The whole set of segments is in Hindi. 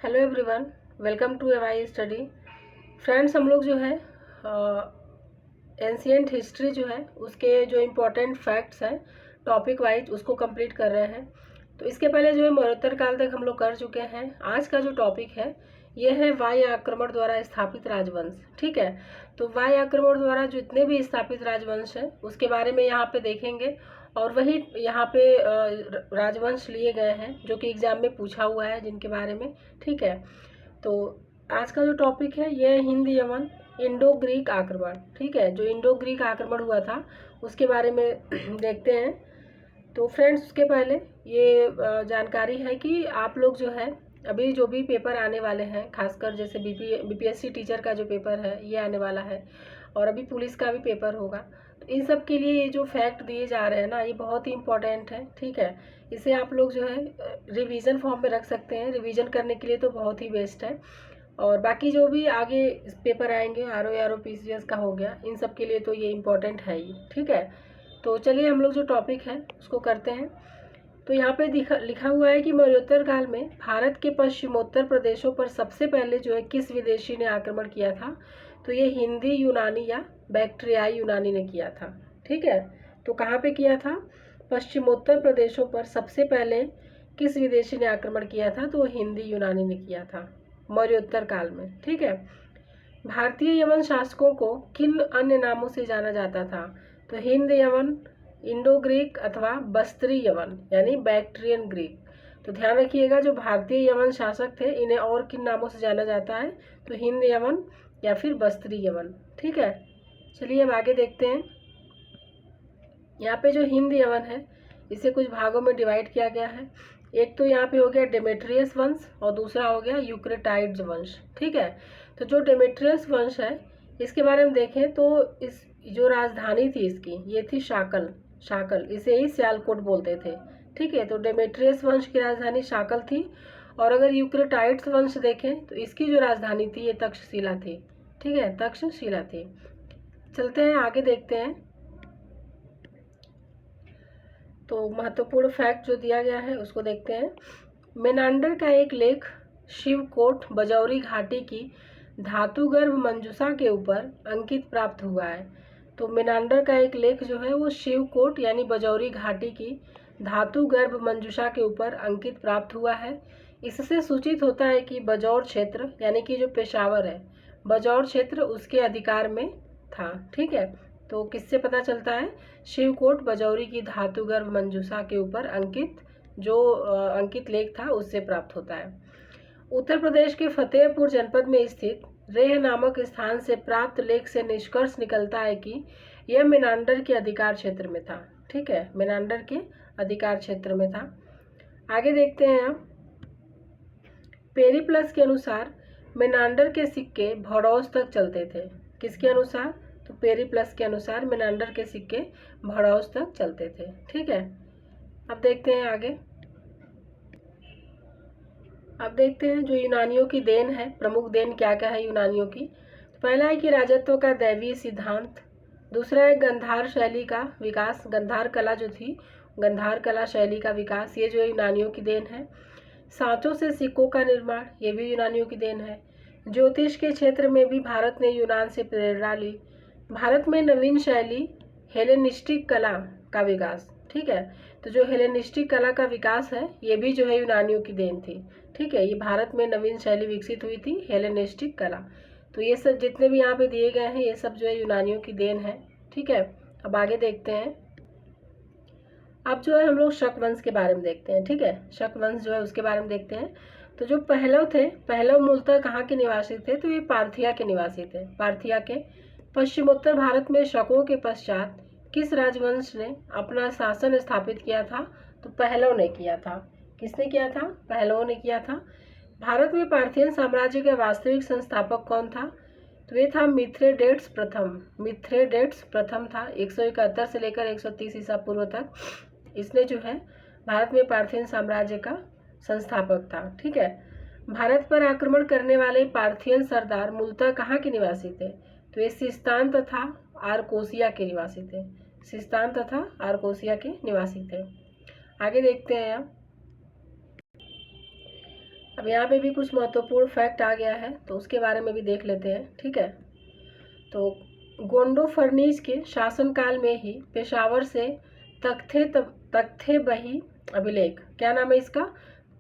Hello everyone, welcome to AY study. Friends, हम लोग जो है एंशियंट हिस्ट्री जो है उसके जो इम्पोर्टेंट फैक्ट्स हैं टॉपिक वाइज उसको कंप्लीट कर रहे हैं। तो इसके पहले जो है मरणोत्तर काल तक हम लोग कर चुके हैं। आज का जो टॉपिक है ये है वाय आक्रमण द्वारा स्थापित राजवंश। ठीक है, तो वाय आक्रमण द्वारा जितने भी स्थापित राजवंश हैं उसके बारे में यहाँ पे देखेंगे और वही यहाँ पे राजवंश लिए गए हैं जो कि एग्जाम में पूछा हुआ है जिनके बारे में। ठीक है, तो आज का जो टॉपिक है ये हिंद यमन इंडो ग्रीक आक्रमण। ठीक है, जो इंडो ग्रीक आक्रमण हुआ था उसके बारे में देखते हैं। तो फ्रेंड्स, उसके पहले ये जानकारी है कि आप लोग जो है अभी जो भी पेपर आने वाले हैं, खासकर जैसे बीपीएससी टीचर का जो पेपर है ये आने वाला है और अभी पुलिस का भी पेपर होगा। तो इन सब के लिए ये जो फैक्ट दिए जा रहे हैं ना, ये बहुत ही इंपॉर्टेंट है। ठीक है, इसे आप लोग जो है रिवीजन फॉर्म में रख सकते हैं। रिवीजन करने के लिए तो बहुत ही बेस्ट है। और बाकी जो भी आगे पेपर आएंगे आर ओ पीसीएस का हो गया, इन सब के लिए तो ये इम्पोर्टेंट है ही। ठीक है, तो चलिए हम लोग जो टॉपिक है उसको करते हैं। तो यहाँ पे लिखा हुआ है कि मौर्योत्तर काल में भारत के पश्चिमोत्तर प्रदेशों पर सबसे पहले जो है किस विदेशी ने आक्रमण किया था। तो ये हिंदी यूनानी या बैक्ट्रियाई यूनानी ने किया था। ठीक है, तो कहाँ पे किया था? पश्चिमोत्तर प्रदेशों पर सबसे पहले किस विदेशी ने आक्रमण किया था? तो वो हिंदी यूनानी ने किया था मौर्योत्तर काल में। ठीक है, भारतीय यवन शासकों को किन अन्य नामों से जाना जाता था? तो हिंद यवन, इंडो ग्रीक अथवा बस्तरी यवन यानी बैक्ट्रियन ग्रीक। तो ध्यान रखिएगा, जो भारतीय यवन शासक थे इन्हें और किन नामों से जाना जाता है? तो हिंद यवन या फिर बस्तरी यवन। ठीक है, चलिए अब आगे देखते हैं। यहाँ पे जो हिंद यवन है इसे कुछ भागों में डिवाइड किया गया है। एक तो यहाँ पे हो गया डेमेट्रियस वंश और दूसरा हो गया यूक्रेटाइड्स वंश। ठीक है, तो जो डेमेट्रियस वंश है इसके बारे में देखें तो इस जो राजधानी थी इसकी ये थी शाकल, इसे ही सियालकोट बोलते थे। ठीक है, तो डेमेट्रियस वंश की राजधानी शाकल थी। और अगर यूक्रेटाइड्स वंश देखें तो इसकी जो राजधानी थी ये तक्षशिला थी। ठीक है, तक्षशिला थी। चलते हैं आगे देखते हैं। तो महत्वपूर्ण फैक्ट जो दिया गया है उसको देखते हैं। मेनांडर का एक लेख शिवकोट बजौरी घाटी की धातुगर्भ मंजूषा के ऊपर अंकित प्राप्त हुआ है। तो मेनांडर का एक लेख जो है वो शिवकोट यानी बजौरी घाटी की धातुगर्भ मंजूषा के ऊपर अंकित प्राप्त हुआ है। इससे सूचित होता है कि बजौर क्षेत्र यानी कि जो पेशावर है, बजौर क्षेत्र उसके अधिकार में था। ठीक है, तो किससे पता चलता है? शिवकोट बजौरी की धातुगर्भ मंजूषा के ऊपर अंकित जो अंकित लेख था उससे प्राप्त होता है। उत्तर प्रदेश के फतेहपुर जनपद में स्थित रेह नामक स्थान से प्राप्त लेख से निष्कर्ष निकलता है कि यह मेनांडर के अधिकार क्षेत्र में था। ठीक है, मेनांडर के अधिकार क्षेत्र में था। आगे देखते हैं आप। पेरीप्लस के अनुसार मेनांडर के सिक्के भड़ौस तक चलते थे। किसके अनुसार? तो पेरीप्लस के अनुसार मेनांडर के सिक्के भड़ौस तक चलते थे। ठीक है, अब देखते हैं आगे। अब देखते हैं जो यूनानियों की देन है, प्रमुख देन क्या क्या है यूनानियों की। पहला है कि राजत्व का दैवीय सिद्धांत। दूसरा है गंधार शैली का विकास, गंधार कला जो थी, गंधार कला शैली का विकास, ये जो यूनानियों की देन है। सांचों से सिक्कों का निर्माण, ये भी यूनानियों की देन है। ज्योतिष के क्षेत्र में भी भारत ने यूनान से प्रेरणा ली। भारत में नवीन शैली हेलेनिस्टिक कला का विकास। ठीक है, तो जो हेलेनिस्टिक कला का विकास है ये भी जो है यूनानियों की देन थी। ठीक है, ये भारत में नवीन शैली विकसित हुई थी, हेलेनिस्टिक कला। तो ये सब जितने भी यहाँ पे दिए गए हैं ये सब जो है यूनानियों की देन है। ठीक है, अब आगे देखते हैं। अब जो है हम लोग शक वंश के बारे में देखते हैं। ठीक है, शक वंश जो है उसके बारे में देखते हैं। तो जो पहलव थे, पहलव मूलतः कहाँ के निवासी थे? तो ये पार्थिया के निवासी थे, पार्थिया के। पश्चिमोत्तर भारत में शकों के पश्चात किस राजवंश ने अपना शासन स्थापित किया था? तो पहलव ने किया था। किसने किया था? पहलवों ने किया था। भारत में पार्थियन साम्राज्य का वास्तविक संस्थापक कौन था? तो ये था मिथ्रेडेट्स प्रथम। मिथ्रेडेट्स प्रथम था 171 से लेकर 130 ईसा पूर्व तक। इसने जो है भारत में पार्थियन साम्राज्य का संस्थापक था। ठीक है, भारत पर आक्रमण करने वाले पार्थियन सरदार मूलतः कहाँ के निवासी थे? तो ये सिस्तान तथा आरकोसिया के निवासी थे, सिस्तान तथा आरकोसिया के निवासी थे। आगे देखते हैं आप। अब यहाँ पे भी कुछ महत्वपूर्ण फैक्ट आ गया है, तो उसके बारे में भी देख लेते हैं। ठीक है, तो गोंडो फर्नीज के शासनकाल में ही पेशावर से तख्ते बही अभिलेख, क्या नाम है इसका,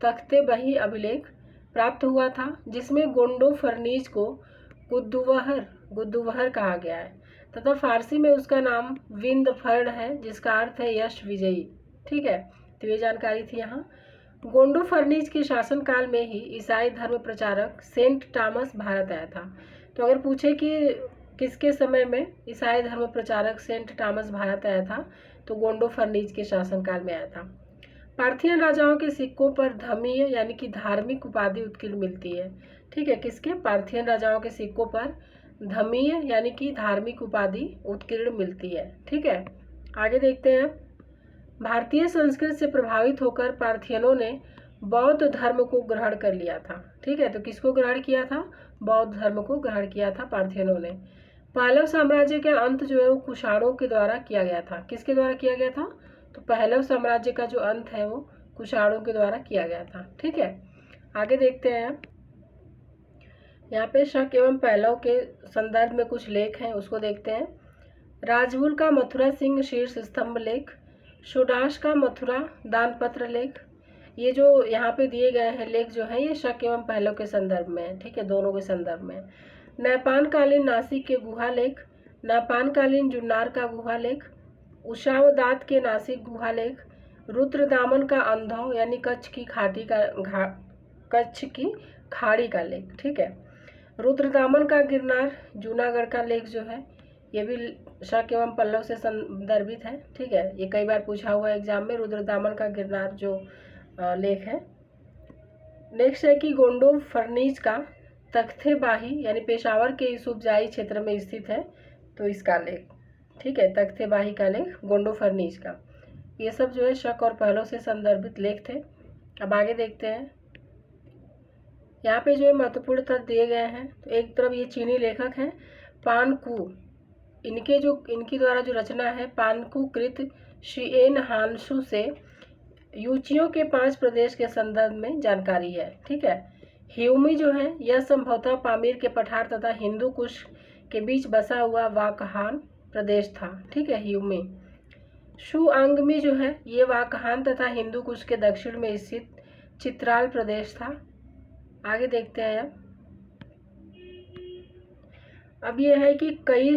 तख्ते बही अभिलेख प्राप्त हुआ था, जिसमें गोंडो फर्नीज को गुद्दुवहर कहा गया है तथा फारसी में उसका नाम विंदफर्ड है, जिसका अर्थ है यश विजयी। ठीक है, तो ये जानकारी थी यहाँ। गोंडो फर्नीज के शासनकाल में ही ईसाई धर्म प्रचारक सेंट टॉमस भारत आया था। तो अगर पूछे कि किसके समय में ईसाई धर्म प्रचारक सेंट टॉमस भारत आया था, तो गोंडो फर्नीज के शासनकाल में आया था। पार्थियन राजाओं के सिक्कों पर धर्मीय यानी कि धार्मिक उपाधि उत्कीर्ण मिलती है। ठीक है, किसके, पार्थियन राजाओं के सिक्कों पर धर्मीय यानी कि धार्मिक उपाधि उत्कीर्ण मिलती है। ठीक है, आगे देखते हैं। भारतीय संस्कृति से प्रभावित होकर पार्थियनों ने बौद्ध धर्म को ग्रहण कर लिया था। ठीक है, तो किसको ग्रहण किया था, बौद्ध धर्म को ग्रहण किया था पार्थियनों ने। पहलव साम्राज्य का अंत जो है वो कुषाणों के द्वारा किया गया था। किसके द्वारा किया गया था, तो पहलव साम्राज्य का जो अंत है वो कुषाणों के द्वारा किया गया था। ठीक है, आगे देखते हैं। यहाँ पे शक एवं पहलव के संदर्भ में कुछ लेख हैं, उसको देखते हैं। राजवुल का मथुरा सिंह शीर्ष स्तंभ लेख, सुडाश का मथुरा दानपत्र लेख, ये जो यहाँ पे दिए गए हैं लेख जो है ये शक एवं पहलव के संदर्भ में है। ठीक है, दोनों के संदर्भ में। नैपानकालीन नासिक के गुहा लेख, नैपानकालीन जुन्नार का गुहा लेख, उषावदात के नासिक गुहा लेख, रुद्रदामन का अंधौ यानी कच्छ की खाड़ी का लेख। ठीक है, रुद्रदामन का गिरनार जूनागढ़ का लेख जो है ये भी शक एवं पल्लव से संदर्भित है। ठीक है, ये कई बार पूछा हुआ है एग्जाम में, रुद्रदामन का गिरनार जो लेख है। नेक्स्ट है कि गोंडो फर्नीज का तख्ते बाही यानी पेशावर के यूसुफजाई क्षेत्र में स्थित है, तो इसका लेख। ठीक है, तख्ते बाही का लेख गोंडो फर्नीज का। ये सब जो है शक और पहलव से संदर्भित लेख थे। अब आगे देखते हैं। यहाँ पे जो है महत्वपूर्ण तथ्य दिए गए हैं। तो एक तरफ ये चीनी लेखक हैं पानकू, इनकी द्वारा जो रचना है पानकू कृत शिएन हानसू से यूचियों के 5 प्रदेश के संदर्भ में जानकारी है। ठीक है, ह्यूमी जो है यह संभवतः पामीर के पठार तथा हिंदू कुश के बीच बसा हुआ वाकहान प्रदेश था। ठीक है, ह्यूमी। शुआंगमी जो है ये वाकहान तथा हिंदू कुश के दक्षिण में स्थित चित्राल प्रदेश था। आगे देखते हैं। अब यह है कि कई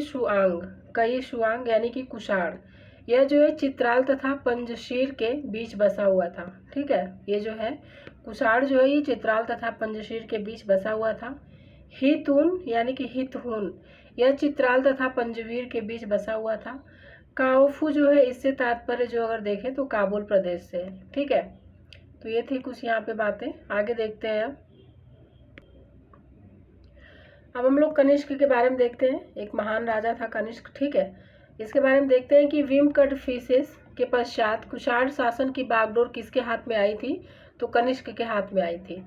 शुआंग यानी कि कुषाण, यह जो है चित्राल तथा पंजशीर के बीच बसा हुआ था। ठीक है, ये जो है कुषाण जो है ये चित्राल तथा पंजशीर के बीच बसा हुआ था। हितून यानी कि हितहून, यह चित्राल तथा पंजवीर के बीच बसा हुआ था। काओफू जो है इससे तात्पर्य जो अगर देखें तो काबुल प्रदेश से है। ठीक है, तो ये थी कुछ यहाँ पे बातें। आगे देखते हैं। अब हम लोग कनिष्क के बारे में देखते हैं। एक महान राजा था कनिष्क। ठीक है, इसके बारे में देखते हैं कि विमकटफिसेस के पश्चात कुषाण शासन की बागडोर किसके हाथ में आई थी, तो कनिष्क के हाथ में आई थी।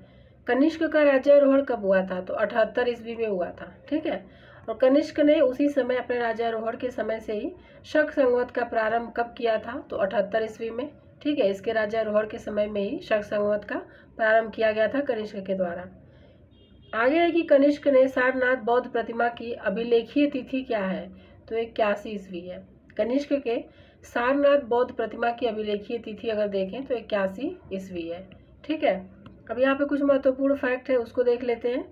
कनिष्क का राज्यारोहण कब हुआ था, तो 78 ईस्वी में हुआ था। ठीक है, और कनिष्क ने उसी समय अपने राज्यारोहण के समय से ही शक संवत का प्रारंभ कब किया था, तो 78 ईस्वी में। ठीक है, इसके राज्यारोहण के समय में ही शक संवत का प्रारंभ किया गया था कनिष्क के द्वारा। आगे है कि कनिष्क ने सारनाथ बौद्ध प्रतिमा की अभिलेखीय तिथि क्या है, तो 81 ईस्वी है। कनिष्क के सारनाथ बौद्ध प्रतिमा की अभिलेखीय तिथि अगर देखें तो 81 ईस्वी है। ठीक है, अब यहाँ पे कुछ महत्वपूर्ण फैक्ट है उसको देख लेते हैं।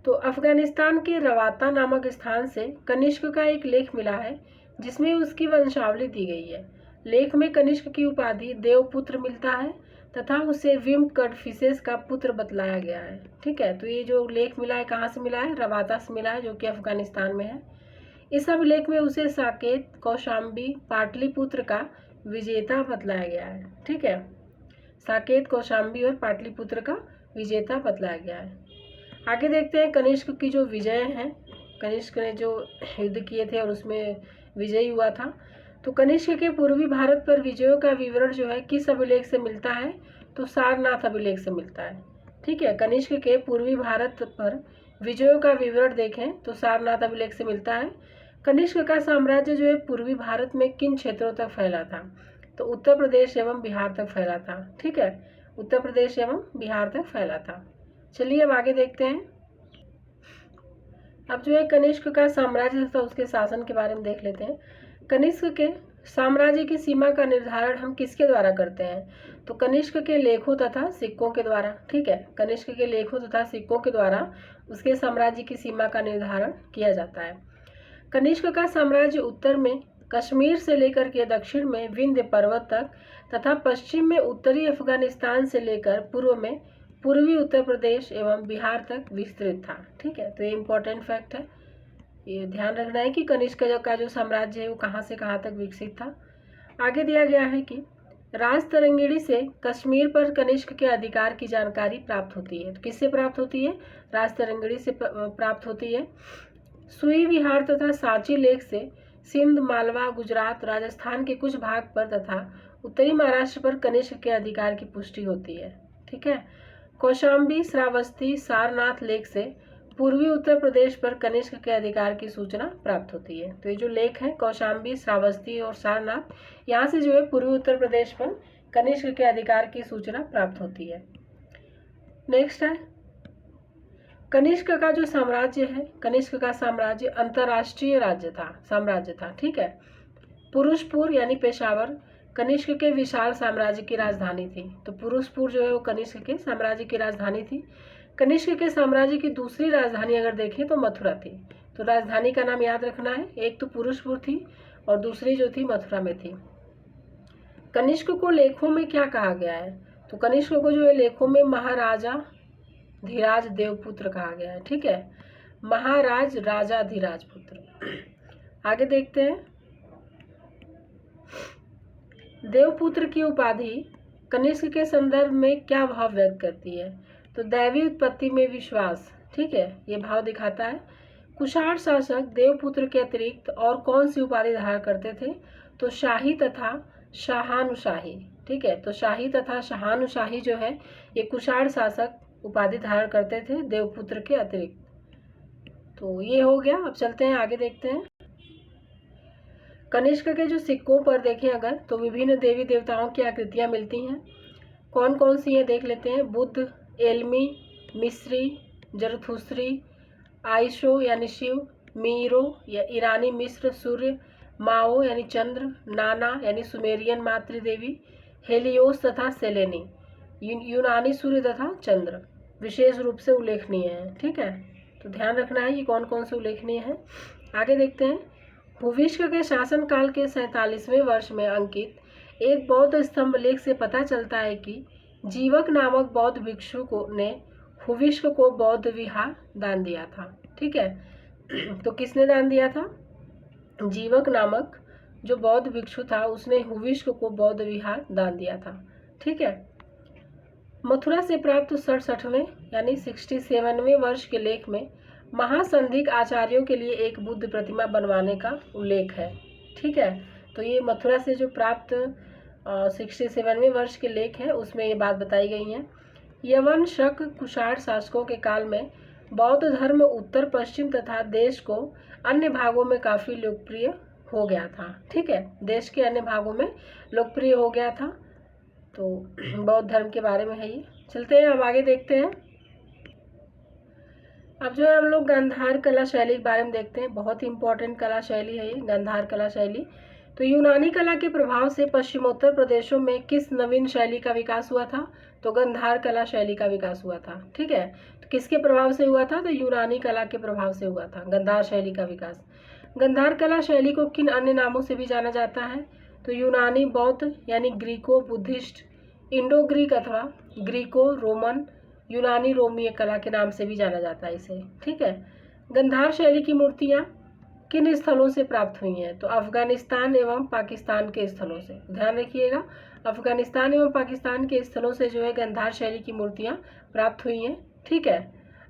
तो अफगानिस्तान के रवाता नामक स्थान से कनिष्क का एक लेख मिला है जिसमें उसकी वंशावली दी गई है। लेख में कनिष्क की उपाधि देवपुत्र मिलता है तथा उसे विमकटफिसेस का पुत्र बतलाया गया है। ठीक है, तो ये जो लेख मिला है कहाँ से मिला है, रवाता से मिला है जो कि अफगानिस्तान में है। इस अभिलेख में उसे साकेत कौशाम्बी पाटलिपुत्र का विजेता बतलाया गया है। ठीक है, साकेत कौशाम्बी और पाटलिपुत्र का विजेता बतलाया गया है। आगे देखते हैं कनिष्क की जो विजय हैं, कनिष्क ने जो युद्ध किए थे और उसमें विजयी हुआ था। तो कनिष्क के पूर्वी भारत पर विजयों का विवरण जो है किस अभिलेख से मिलता है, तो सारनाथ अभिलेख से मिलता है। ठीक है, कनिष्क के पूर्वी भारत पर विजयों का विवरण देखें तो सारनाथ अभिलेख से मिलता है। कनिष्क का साम्राज्य जो है पूर्वी भारत में किन क्षेत्रों तक फैला था, तो उत्तर प्रदेश एवं बिहार तक फैला था। ठीक है, उत्तर प्रदेश एवं बिहार तक फैला था। चलिए अब आगे देखते हैं। अब जो है कनिष्क का साम्राज्य तथा उसके शासन के बारे में देख लेते हैं। कनिष्क के साम्राज्य की सीमा का निर्धारण हम किसके द्वारा करते हैं? तो कनिष्क के लेखों तथा सिक्कों के द्वारा। ठीक है, कनिष्क के लेखों तथा सिक्कों के द्वारा उसके साम्राज्य की सीमा का निर्धारण किया जाता है। कनिष्क का साम्राज्य उत्तर में कश्मीर से लेकर के दक्षिण में विंध्य पर्वत तक तथा पश्चिम में उत्तरी अफगानिस्तान से लेकर पूर्व में पूर्वी उत्तर प्रदेश एवं बिहार तक विस्तृत था। ठीक है, तो ये इम्पोर्टेंट फैक्ट है, ये ध्यान रखना है कि कनिष्क का जो साम्राज्य है वो कहाँ से कहाँ तक विकसित था। आगे दिया गया है कि राजतरंगिणी से कश्मीर पर कनिष्क के अधिकार की जानकारी प्राप्त होती है। तो किससे प्राप्त होती है? राजतरंगिणी से प्राप्त होती है। सुई विहार तथा सांची लेक से सिंध, मालवा, गुजरात, राजस्थान के कुछ भाग पर तथा उत्तरी महाराष्ट्र पर कनिष्क के अधिकार की पुष्टि होती है। ठीक है, कौशाम्बी, श्रावस्ती, सारनाथ लेक से पूर्वी उत्तर प्रदेश पर कनिष्क के अधिकार की सूचना प्राप्त होती है। तो ये जो लेक है कौशाम्बी, श्रावस्ती और सारनाथ, यहाँ से जो है पूर्वी उत्तर प्रदेश पर कनिष्क के अधिकार की सूचना प्राप्त होती है। नेक्स्ट है कनिष्क का जो साम्राज्य है, कनिष्क का साम्राज्य अंतर्राष्ट्रीय साम्राज्य था। ठीक है, पुरुषपुर यानी पेशावर कनिष्क के विशाल साम्राज्य की राजधानी थी। तो पुरुषपुर जो है वो कनिष्क के साम्राज्य की राजधानी थी। कनिष्क के साम्राज्य की दूसरी राजधानी अगर देखें तो मथुरा थी। तो राजधानी का नाम याद रखना है, एक तो पुरुषपुर थी और दूसरी जो थी मथुरा में थी। कनिष्क को लेखों में क्या कहा गया है? तो कनिष्क को जो है लेखों में महाराजा धीराज देवपुत्र कहा गया है। ठीक है, महाराज राजा धीराज पुत्र। आगे देखते हैं, देवपुत्र की उपाधि कनिष्क के संदर्भ में क्या भाव व्यक्त करती है? तो दैवी उत्पत्ति में विश्वास। ठीक है, ये भाव दिखाता है। कुषाण शासक देवपुत्र के अतिरिक्त और कौन सी उपाधि धारण करते थे? तो शाही तथा शाहानुशाही। ठीक है, तो शाही तथा शाहानुशाही जो है ये कुषाण शासक उपाधि धारण करते थे देवपुत्र के अतिरिक्त। तो ये हो गया। अब चलते हैं आगे देखते हैं। कनिष्क के जो सिक्कों पर देखें अगर तो विभिन्न देवी देवताओं की आकृतियां मिलती हैं। कौन कौन सी हैं देख लेते हैं। बुद्ध, एलमी, मिस्री, जरथुस्त्री, आइशो यानी शिव, मीरो या ईरानी मिस्र सूर्य, माओ यानी चंद्र, नाना यानी सुमेरियन मातृदेवी, हेलियोस तथा सेलेनी यूनानी सूर्य तथा चंद्र विशेष रूप से उल्लेखनीय है। ठीक है, तो ध्यान रखना है कि कौन कौन से उल्लेखनीय है। आगे देखते हैं। हुविष्क के शासनकाल के 47वें वर्ष में अंकित एक बौद्ध स्तंभ लेख से पता चलता है कि जीवक नामक बौद्ध भिक्षु ने हुविष्क को बौद्ध विहार दान दिया था। ठीक है, तो किसने दान दिया था? जीवक नामक जो बौद्ध भिक्षु था उसने हुविष्क को बौद्ध विहार दान दिया था। ठीक है, मथुरा से प्राप्त 67वें यानी 67वें वर्ष के लेख में महासंधिक आचार्यों के लिए एक बुद्ध प्रतिमा बनवाने का उल्लेख है। ठीक है, तो ये मथुरा से जो प्राप्त 67वें वर्ष के लेख है उसमें ये बात बताई गई है। यवन, शक, कुषाण शासकों के काल में बौद्ध धर्म उत्तर पश्चिम तथा देश को अन्य भागों में काफ़ी लोकप्रिय हो गया था। ठीक है, देश के अन्य भागों में लोकप्रिय हो गया था। तो बौद्ध धर्म के बारे में है ये। चलते हैं अब आगे देखते हैं। अब जो है हम लोग गांधार कला शैली के बारे में देखते हैं। बहुत ही इंपॉर्टेंट कला शैली है ये गांधार कला शैली। तो यूनानी कला के प्रभाव से पश्चिमोत्तर प्रदेशों में किस नवीन शैली का विकास हुआ था? तो गांधार कला शैली का विकास हुआ था। ठीक है, तो किसके प्रभाव से हुआ था? तो यूनानी कला के प्रभाव से हुआ था गांधार शैली का विकास। गांधार कला शैली को किन अन्य नामों से भी जाना जाता है? तो यूनानी बौद्ध यानी ग्रीको बुद्धिस्ट, इंडो ग्रीक अथवा ग्रीको रोमन, यूनानी रोमीय कला के नाम से भी जाना जाता है इसे। ठीक है, गांधार शैली की मूर्तियाँ किन स्थलों से प्राप्त हुई हैं? तो अफगानिस्तान एवं पाकिस्तान के स्थलों से। ध्यान रखिएगा, अफगानिस्तान एवं पाकिस्तान के स्थलों से जो है गांधार शैली की मूर्तियाँ प्राप्त हुई हैं। ठीक है,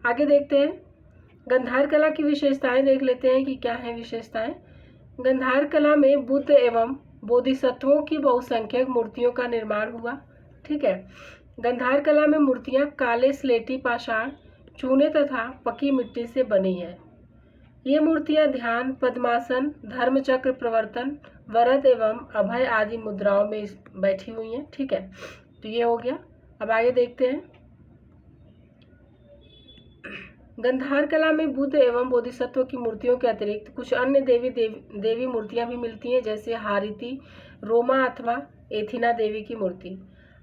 आगे देखते हैं। गांधार कला की विशेषताएं देख लेते हैं कि क्या है विशेषताएं। गांधार कला में बुद्ध एवं बोधिसत्वों की बहुसंख्यक मूर्तियों का निर्माण हुआ। ठीक है, गांधार कला में मूर्तियां काले स्लेटी पाषाण, चूने तथा पकी मिट्टी से बनी है। ये मूर्तियां ध्यान, पद्मासन, धर्मचक्र प्रवर्तन, वरद एवं अभय आदि मुद्राओं में बैठी हुई हैं। ठीक है, तो ये हो गया। अब आगे देखते हैं। गंधार कला में बुद्ध एवं बोधिसत्व की मूर्तियों के अतिरिक्त कुछ अन्य देवी मूर्तियां भी मिलती हैं, जैसे हारिती, रोमा अथवा एथिना देवी की मूर्ति।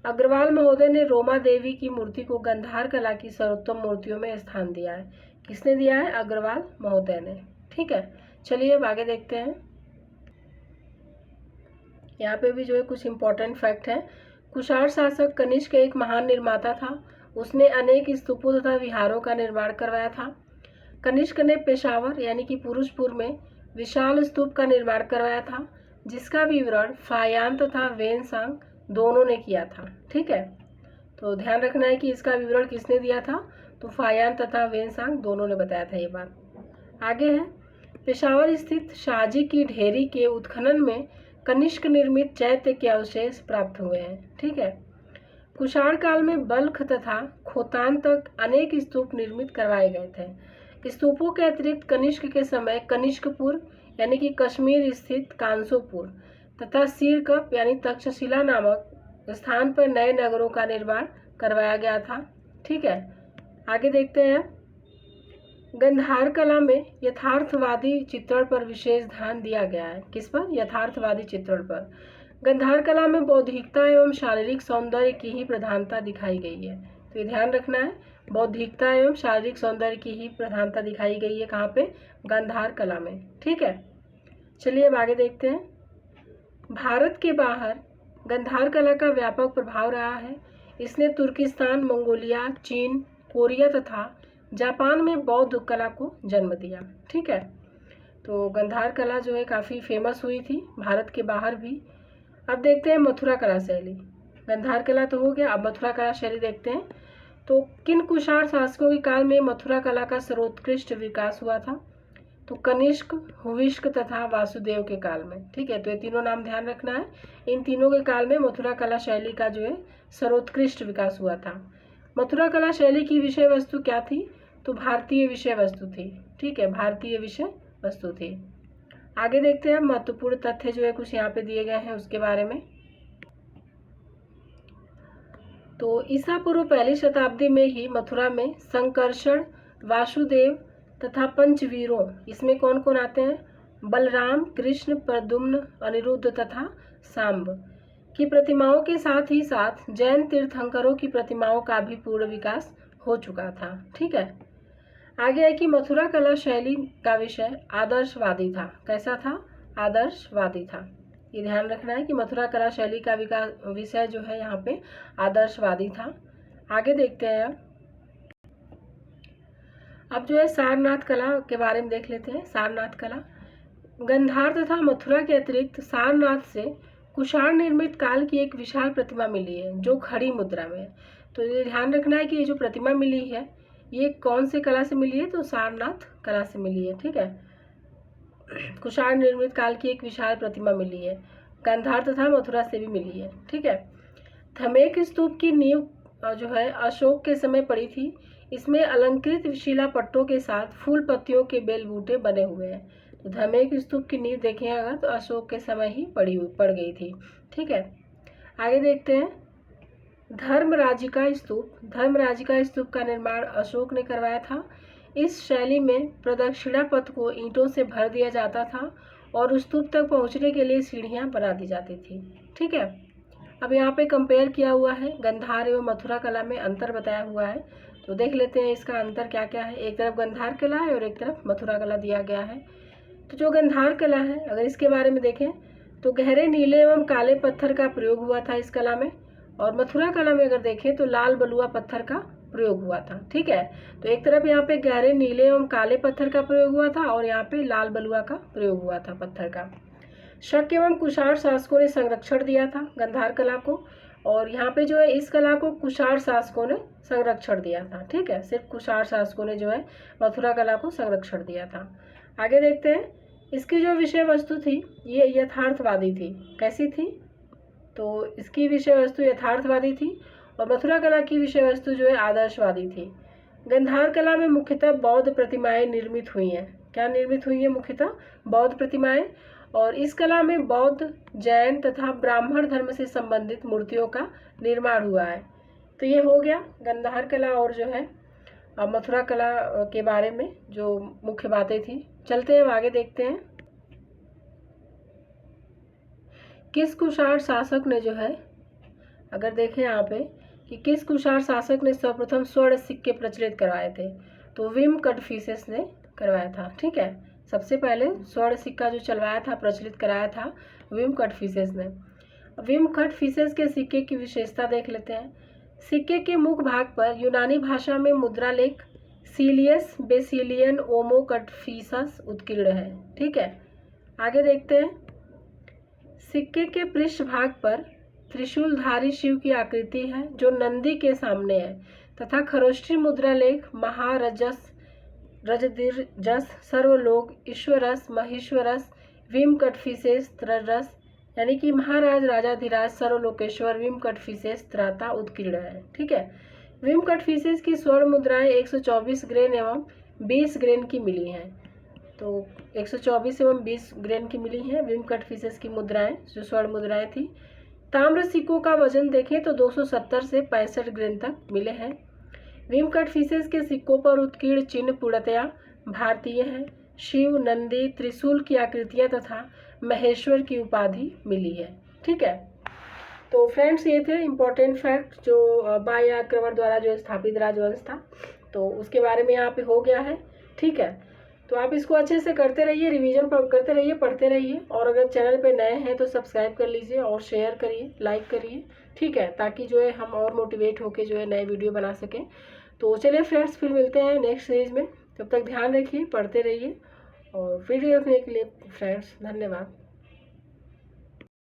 अग्रवाल महोदय ने रोमा देवी की मूर्ति को गंधार कला की सर्वोत्तम मूर्तियों में स्थान दिया है। किसने दिया है? अग्रवाल महोदय ने। ठीक है, चलिए अब आगे देखते हैं। यहाँ पे भी जो है कुछ इम्पोर्टेंट फैक्ट है। कुषाण शासक कनिष्क एक महान निर्माता था। उसने अनेक स्तूपों तथा विहारों का निर्माण करवाया था। कनिष्क ने पेशावर यानी कि पुरुषपुर में विशाल स्तूप का निर्माण करवाया था, जिसका विवरण फायान तथा वेनसांग दोनों ने किया था। ठीक है, तो ध्यान रखना है कि इसका विवरण किसने दिया था, तो फायान तथा वेनसांग दोनों ने बताया था ये बात। आगे है, पेशावर स्थित शाहजी की ढेरी के उत्खनन में कनिष्क निर्मित चैत्य के अवशेष प्राप्त हुए हैं। ठीक है, कुषाण काल में बल्ख तथा खोतान तक अनेक स्तूप निर्मित करवाए गए थे। स्तूपों के अतिरिक्त कनिष्क के समय कनिष्कपुर यानी कि कश्मीर स्थित कांसोपुर तथा सिरकप यानी तक्षशिला नामक स्थान पर नए नगरों का निर्माण करवाया गया था। ठीक है, आगे देखते हैं। गंधार कला में यथार्थवादी चित्रण पर विशेष ध्यान दिया गया है। किस पर? यथार्थवादी चित्रण पर। गंधार कला में बौद्धिकता एवं शारीरिक सौंदर्य की ही प्रधानता दिखाई गई है। तो ये ध्यान रखना है, बौद्धिकता एवं शारीरिक सौंदर्य की ही प्रधानता दिखाई गई है। कहाँ पे? गंधार कला में। ठीक है, चलिए अब आगे देखते हैं। भारत के बाहर गंधार कला का व्यापक प्रभाव रहा है। इसने तुर्किस्तान, मंगोलिया, चीन, कोरिया तथा जापान में बौद्ध कला को जन्म दिया। ठीक है, तो गंधार कला जो है काफ़ी फेमस हुई थी भारत के बाहर भी। अब देखते हैं मथुरा कला शैली। गंधार कला तो हो गया, अब मथुरा कला शैली देखते हैं। तो किन कुषाण शासकों के काल में मथुरा कला का सर्वोत्कृष्ट विकास हुआ था? तो कनिष्क, हुविष्क तथा वासुदेव के काल में। ठीक है, तो ये तीनों नाम ध्यान रखना है। इन तीनों के काल में मथुरा कला शैली का जो है सर्वोत्कृष्ट विकास हुआ था। मथुरा कला शैली की विषय वस्तु क्या थी? तो भारतीय विषय वस्तु थी। ठीक है, भारतीय विषय वस्तु थी। आगे देखते हैं, महत्वपूर्ण तथ्य जो है कुछ यहाँ पे दिए गए हैं उसके बारे में। तो ईसा पूर्व पहली शताब्दी में ही मथुरा में संकर्षण, वासुदेव तथा पंचवीरों, इसमें कौन कौन आते हैं? बलराम, कृष्ण, प्रद्युम्न, अनिरुद्ध तथा सांब की प्रतिमाओं के साथ ही साथ जैन तीर्थंकरों की प्रतिमाओं का भी पूर्ण विकास हो चुका था। ठीक है, आगे है कि मथुरा कला शैली का विषय आदर्शवादी था। कैसा था? आदर्शवादी था। ये ध्यान रखना है कि मथुरा कला शैली का विषय जो है यहाँ पे आदर्शवादी था। आगे देखते हैं। अब जो है सारनाथ कला के बारे में देख लेते हैं। सारनाथ कला गंधार तथा मथुरा के अतिरिक्त सारनाथ से कुषाण निर्मित काल की एक विशाल प्रतिमा मिली है, जो खड़ी मुद्रा में है। तो ये ध्यान रखना है कि ये जो प्रतिमा मिली है ये कौन से कला से मिली है? तो सारनाथ कला से मिली है। ठीक है, कुषाण निर्मित काल की एक विशाल प्रतिमा मिली है, गंधार तथा मथुरा से भी मिली है। ठीक है, धमेक स्तूप की नींव जो है अशोक के समय पड़ी थी। इसमें अलंकृत शिला पट्टों के साथ फूल पत्तियों के बेल बूटे बने हुए हैं। तो धमेक स्तूप की नींव देखें अगर तो अशोक के समय ही पड़ गई थी। ठीक है, आगे देखते हैं। धर्मराजिका स्तूप। धर्मराजिका स्तूप का निर्माण अशोक ने करवाया था। इस शैली में प्रदक्षिणा पथ को ईंटों से भर दिया जाता था और स्तूप तक पहुंचने के लिए सीढ़ियां बना दी जाती थी। ठीक है, अब यहाँ पे कंपेयर किया हुआ है, गंधार एवं मथुरा कला में अंतर बताया हुआ है। तो देख लेते हैं इसका अंतर क्या क्या है। एक तरफ गंधार कला है और एक तरफ मथुरा कला दिया गया है। तो जो गंधार कला है अगर इसके बारे में देखें तो गहरे नीले एवं काले पत्थर का प्रयोग हुआ था इस कला में, और मथुरा कला में अगर देखें तो लाल बलुआ पत्थर का प्रयोग हुआ था। ठीक है, तो एक तरफ यहाँ पे गहरे नीले एवं काले पत्थर का प्रयोग हुआ था और यहाँ पे लाल बलुआ का प्रयोग हुआ था पत्थर का। शक एवं कुषाण शासकों ने संरक्षण दिया था गंधार कला को, और यहाँ पे जो है इस कला को कुषाण शासकों ने संरक्षण दिया था। ठीक है, सिर्फ कुषाण शासकों ने जो है मथुरा कला को संरक्षण दिया था। आगे देखते हैं। इसकी जो विषय वस्तु थी ये यथार्थवादी थी। कैसी थी? तो इसकी विषय वस्तु यथार्थवादी थी और मथुरा कला की विषय वस्तु जो है आदर्शवादी थी। गंधार कला में मुख्यतः बौद्ध प्रतिमाएं निर्मित हुई हैं। क्या निर्मित हुई है? मुख्यतः बौद्ध प्रतिमाएं, और इस कला में बौद्ध, जैन तथा ब्राह्मण धर्म से संबंधित मूर्तियों का निर्माण हुआ है। तो ये हो गया गंधार कला और जो है मथुरा कला के बारे में जो मुख्य बातें थी। चलते हैं आगे, देखते हैं किस कुषाण शासक ने जो है, अगर देखें यहाँ पे कि किस कुषाण शासक ने सर्वप्रथम स्वर्ण सिक्के प्रचलित करवाए थे, तो विम कटफिसेस ने करवाया था। ठीक है, सबसे पहले स्वर्ण सिक्का जो चलवाया था, प्रचलित कराया था, विम कटफिसेस ने। विम कटफिसेस के सिक्के की विशेषता देख लेते हैं। सिक्के के मुख भाग पर यूनानी भाषा में मुद्रा लेख सीलियस बेसिलियन ओमो कटफिसस उत्कीर्ण है। ठीक है, आगे देखते हैं। सिक्के के पृष्ठ भाग पर त्रिशूलधारी शिव की आकृति है जो नंदी के सामने है, तथा खरोष्ठी मुद्रा लेख महारजस रजदिर्जस सर्वलोक ईश्वरस महेश्वरस विम कटफिसेस त्ररस, यानी कि महाराज राजाधिराज सर्वलोकेश्वर विम कटफिसेस त्राता उत्कीर्ण है। ठीक है, विम कटफिसेस की स्वर्ण मुद्राएं 124 ग्रेन एवं 20 ग्रेन की मिली हैं। तो 124 एवं 20 ग्रेन की मिली हैं विम कटफिसेस की मुद्राएं, जो स्वर्ण मुद्राएं थी। ताम्र सिक्कों का वजन देखें तो 270 से 65 ग्रेन तक मिले हैं। विम कटफिसेस के सिक्कों पर उत्कीर्ण चिन्ह पूर्णतया भारतीय हैं। शिव, नंदी, त्रिशूल की आकृतियां तथा महेश्वर की उपाधि मिली है। ठीक है, तो फ्रेंड्स ये थे इम्पोर्टेंट फैक्ट जो बाह्य आक्रमण द्वारा जो स्थापित राजवंश था, तो उसके बारे में यहाँ पे हो गया है। ठीक है, तो आप इसको अच्छे से करते रहिए, रिवीजन करते रहिए, पढ़ते रहिए, और अगर चैनल पे नए हैं तो सब्सक्राइब कर लीजिए और शेयर करिए, लाइक करिए। ठीक है, ताकि जो है हम और मोटिवेट होके जो है नए वीडियो बना सकें। तो चलिए फ्रेंड्स, फिर मिलते हैं नेक्स्ट सीरीज में। तब तक ध्यान रखिए, पढ़ते रहिए, और वीडियो देखने के लिए फ्रेंड्स धन्यवाद।